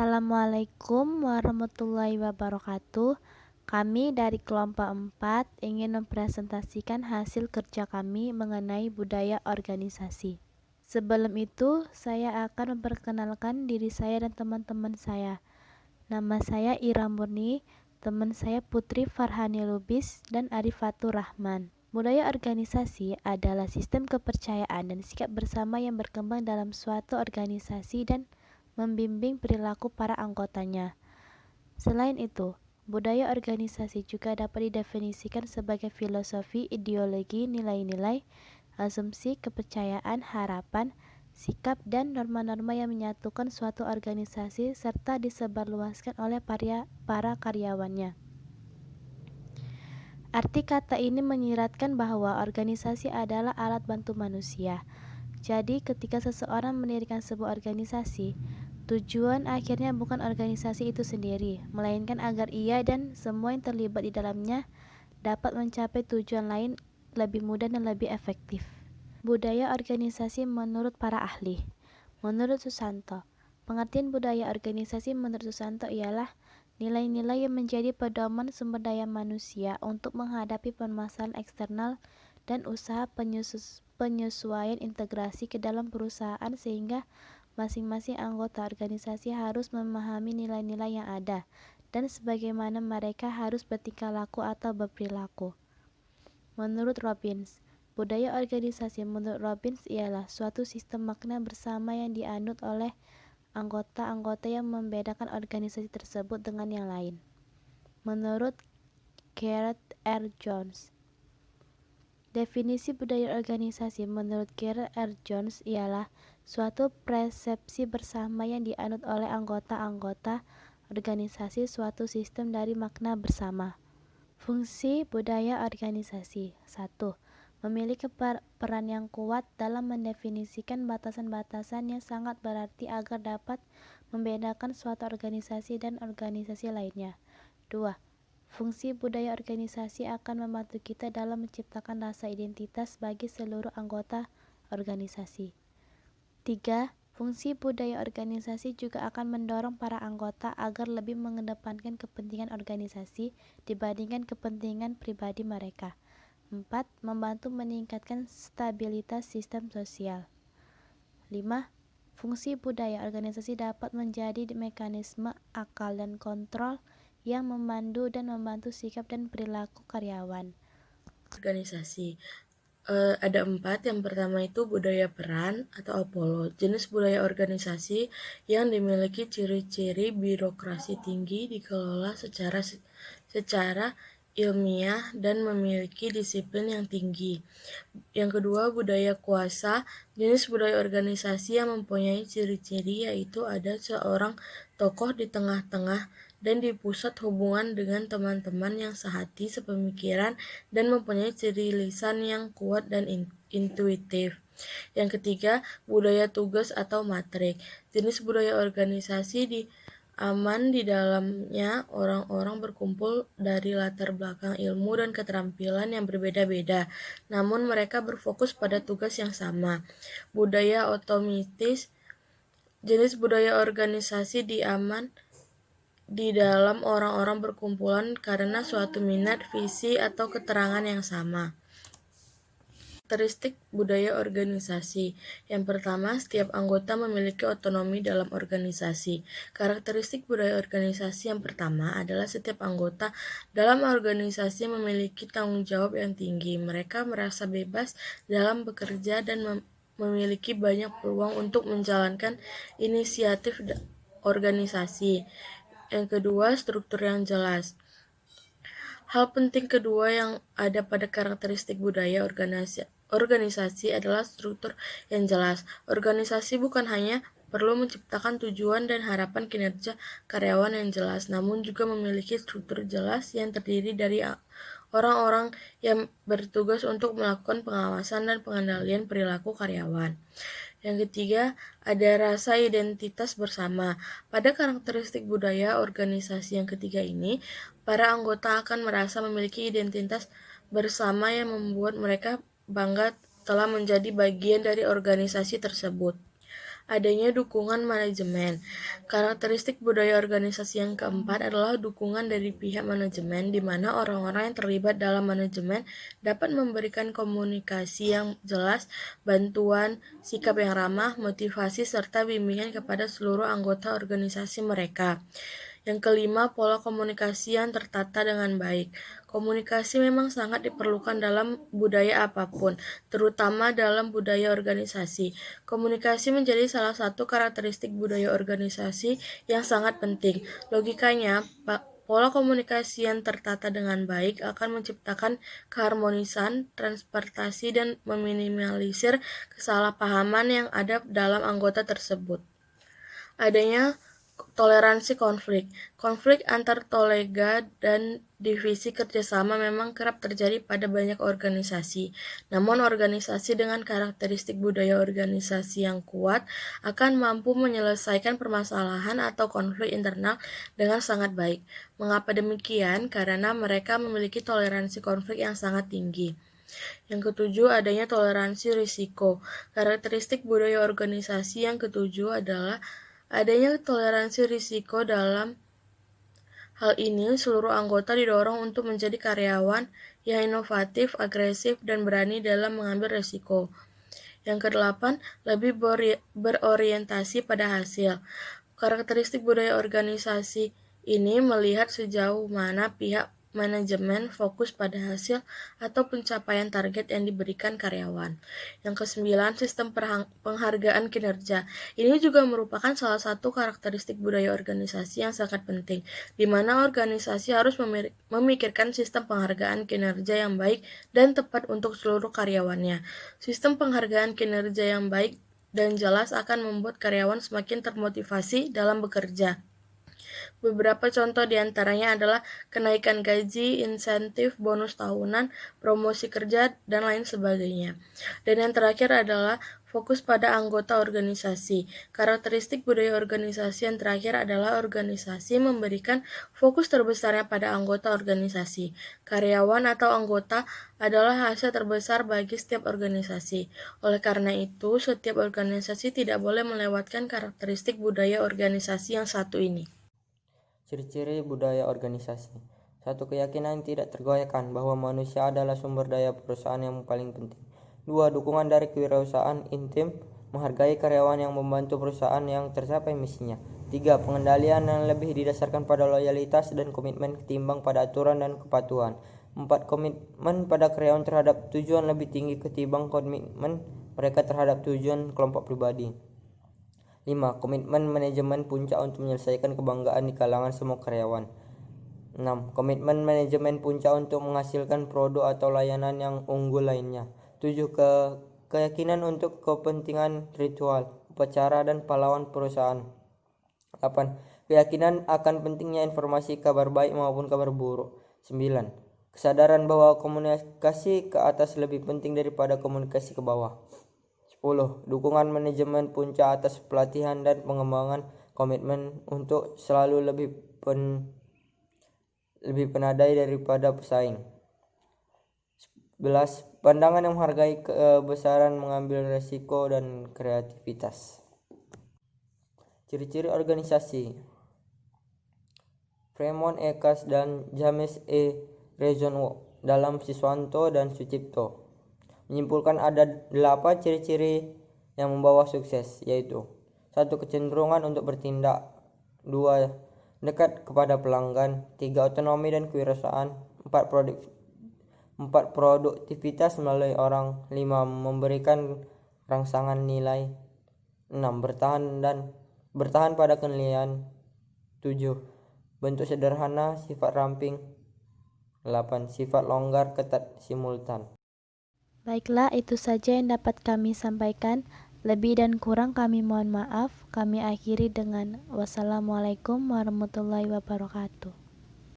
Assalamualaikum warahmatullahi wabarakatuh. Kami dari kelompok 4 ingin mempresentasikan hasil kerja kami mengenai budaya organisasi. Sebelum itu, saya akan memperkenalkan diri saya dan teman-teman saya. Nama saya Ira Murni, teman saya Putri Farhani Lubis, dan Arifatur Rahman. Budaya organisasi adalah sistem kepercayaan dan sikap bersama yang berkembang dalam suatu organisasi dan membimbing perilaku para anggotanya. Selain itu, budaya organisasi juga dapat didefinisikan sebagai filosofi, ideologi, nilai-nilai, asumsi, kepercayaan, harapan, sikap, dan norma-norma yang menyatukan suatu organisasi serta disebarluaskan oleh para karyawannya. Arti kata ini menyiratkan bahwa organisasi adalah alat bantu manusia. Jadi, ketika seseorang mendirikan sebuah organisasi, tujuan akhirnya bukan organisasi itu sendiri, melainkan agar ia dan semua yang terlibat di dalamnya dapat mencapai tujuan lain lebih mudah dan lebih efektif. Budaya organisasi menurut para ahli. Menurut Susanto, pengertian budaya organisasi menurut Susanto ialah nilai-nilai yang menjadi pedoman sumber daya manusia untuk menghadapi permasalahan eksternal dan usaha penyesuaian integrasi ke dalam perusahaan sehingga masing-masing anggota organisasi harus memahami nilai-nilai yang ada dan sebagaimana mereka harus bertingkah laku atau berperilaku. Menurut Robbins, budaya organisasi menurut Robbins ialah suatu sistem makna bersama yang dianut oleh anggota-anggota yang membedakan organisasi tersebut dengan yang lain. Menurut Gareth R. Jones, definisi budaya organisasi menurut Gareth R. Jones ialah suatu persepsi bersama yang dianut oleh anggota-anggota organisasi suatu sistem dari makna bersama. Fungsi budaya organisasi 1. Memiliki peran yang kuat dalam mendefinisikan batasan-batasan yang sangat berarti agar dapat membedakan suatu organisasi dan organisasi lainnya. 2. Fungsi budaya organisasi akan membantu kita dalam menciptakan rasa identitas bagi seluruh anggota organisasi. 3. Fungsi budaya organisasi juga akan mendorong para anggota agar lebih mengedepankan kepentingan organisasi dibandingkan kepentingan pribadi mereka. 4. Membantu meningkatkan stabilitas sistem sosial. 5. Fungsi budaya organisasi dapat menjadi mekanisme akal dan kontrol yang memandu dan membantu sikap dan perilaku karyawan. Organisasi ada 4. Yang pertama itu budaya peran atau Apollo, jenis budaya organisasi yang dimiliki ciri-ciri birokrasi tinggi, dikelola secara ilmiah dan memiliki disiplin yang tinggi. Yang kedua, budaya kuasa, jenis budaya organisasi yang mempunyai ciri-ciri yaitu ada seorang tokoh di tengah-tengah dan di pusat hubungan dengan teman-teman yang sehati, sepemikiran, dan mempunyai ciri lisan yang kuat dan intuitif. Yang ketiga, budaya tugas atau matrik. Jenis budaya organisasi aman di dalamnya orang-orang berkumpul dari latar belakang ilmu dan keterampilan yang berbeda-beda, namun mereka berfokus pada tugas yang sama. Budaya otomatis, jenis budaya organisasi aman di dalam orang-orang berkumpulan karena suatu minat, visi, atau keterangan yang sama. Karakteristik budaya organisasi. Yang pertama, setiap anggota memiliki otonomi dalam organisasi. Karakteristik budaya organisasi yang pertama adalah setiap anggota dalam organisasi memiliki tanggung jawab yang tinggi. Mereka merasa bebas dalam bekerja dan memiliki banyak peluang untuk menjalankan inisiatif organisasi. Yang kedua, struktur yang jelas. Hal penting kedua yang ada pada karakteristik budaya organisasi adalah struktur yang jelas. Organisasi bukan hanya perlu menciptakan tujuan dan harapan kinerja karyawan yang jelas, namun juga memiliki struktur jelas yang terdiri dari orang-orang yang bertugas untuk melakukan pengawasan dan pengendalian perilaku karyawan. Yang ketiga, ada rasa identitas bersama. Pada karakteristik budaya organisasi yang ketiga ini, para anggota akan merasa memiliki identitas bersama yang membuat mereka bangga telah menjadi bagian dari organisasi tersebut. Adanya dukungan manajemen. Karakteristik budaya organisasi yang keempat adalah dukungan dari pihak manajemen, di mana orang-orang yang terlibat dalam manajemen dapat memberikan komunikasi yang jelas, bantuan, sikap yang ramah, motivasi, serta bimbingan kepada seluruh anggota organisasi mereka. Yang kelima, pola komunikasi yang tertata dengan baik. Komunikasi memang sangat diperlukan dalam budaya apapun, terutama dalam budaya organisasi. Komunikasi menjadi salah satu karakteristik budaya organisasi yang sangat penting. Logikanya, pola komunikasi yang tertata dengan baik akan menciptakan keharmonisan, transportasi, dan meminimalisir kesalahpahaman yang ada dalam anggota tersebut. Adanya toleransi konflik. Konflik antar kolega dan divisi kerjasama memang kerap terjadi pada banyak organisasi. Namun organisasi dengan karakteristik budaya organisasi yang kuat akan mampu menyelesaikan permasalahan atau konflik internal dengan sangat baik. Mengapa demikian? Karena mereka memiliki toleransi konflik yang sangat tinggi. Yang ketujuh, adanya toleransi risiko. Karakteristik budaya organisasi yang ketujuh adalah adanya toleransi risiko. Dalam hal ini, seluruh anggota didorong untuk menjadi karyawan yang inovatif, agresif, dan berani dalam mengambil risiko. Yang kedelapan, lebih berorientasi pada hasil. Karakteristik budaya organisasi ini melihat sejauh mana pihak manajemen fokus pada hasil atau pencapaian target yang diberikan karyawan. Yang kesembilan, sistem penghargaan kinerja. Ini juga merupakan salah satu karakteristik budaya organisasi yang sangat penting, di mana organisasi harus memikirkan sistem penghargaan kinerja yang baik dan tepat untuk seluruh karyawannya. Sistem penghargaan kinerja yang baik dan jelas akan membuat karyawan semakin termotivasi dalam bekerja. Beberapa contoh diantaranya adalah kenaikan gaji, insentif, bonus tahunan, promosi kerja, dan lain sebagainya. Dan yang terakhir adalah fokus pada anggota organisasi. Karakteristik budaya organisasi yang terakhir adalah organisasi memberikan fokus terbesarnya pada anggota organisasi. Karyawan atau anggota adalah hasil terbesar bagi setiap organisasi. Oleh karena itu, setiap organisasi tidak boleh melewatkan karakteristik budaya organisasi yang satu ini. Ciri-ciri budaya organisasi. Satu, keyakinan yang tidak tergoyahkan bahwa manusia adalah sumber daya perusahaan yang paling penting. Dua, dukungan dari kewirausahaan intim, menghargai karyawan yang membantu perusahaan yang tercapai misinya. Tiga, pengendalian yang lebih didasarkan pada loyalitas dan komitmen ketimbang pada aturan dan kepatuhan. Empat, komitmen pada karyawan terhadap tujuan lebih tinggi ketimbang komitmen mereka terhadap tujuan kelompok pribadi. 5. Komitmen manajemen puncak untuk menyelesaikan kebanggaan di kalangan semua karyawan. 6. Komitmen manajemen puncak untuk menghasilkan produk atau layanan yang unggul lainnya. 7. Keyakinan untuk kepentingan ritual, upacara, dan pahlawan perusahaan. 8. Keyakinan akan pentingnya informasi kabar baik maupun kabar buruk. 9. Kesadaran bahwa komunikasi ke atas lebih penting daripada komunikasi ke bawah. 10. Dukungan manajemen puncak atas pelatihan dan pengembangan, komitmen untuk selalu lebih penadai daripada pesaing. 11. Pandangan yang menghargai kebesaran, mengambil resiko, dan kreativitas. Ciri-ciri organisasi. Fremont Ekas dan James E. Rezonwo dalam Siswanto dan Sucipto menyimpulkan ada 8 ciri-ciri yang membawa sukses, yaitu 1. Kecenderungan untuk bertindak, 2. Dekat kepada pelanggan, 3. Otonomi dan kewirausahaan, 4. Produktivitas melalui orang, 5. Memberikan rangsangan nilai, 6. Bertahan pada kenilaian, 7. Bentuk sederhana, sifat ramping, 8. Sifat longgar, ketat, simultan. Baiklah, itu saja yang dapat kami sampaikan. Lebih dan kurang kami mohon maaf. Kami akhiri dengan wassalamualaikum warahmatullahi wabarakatuh.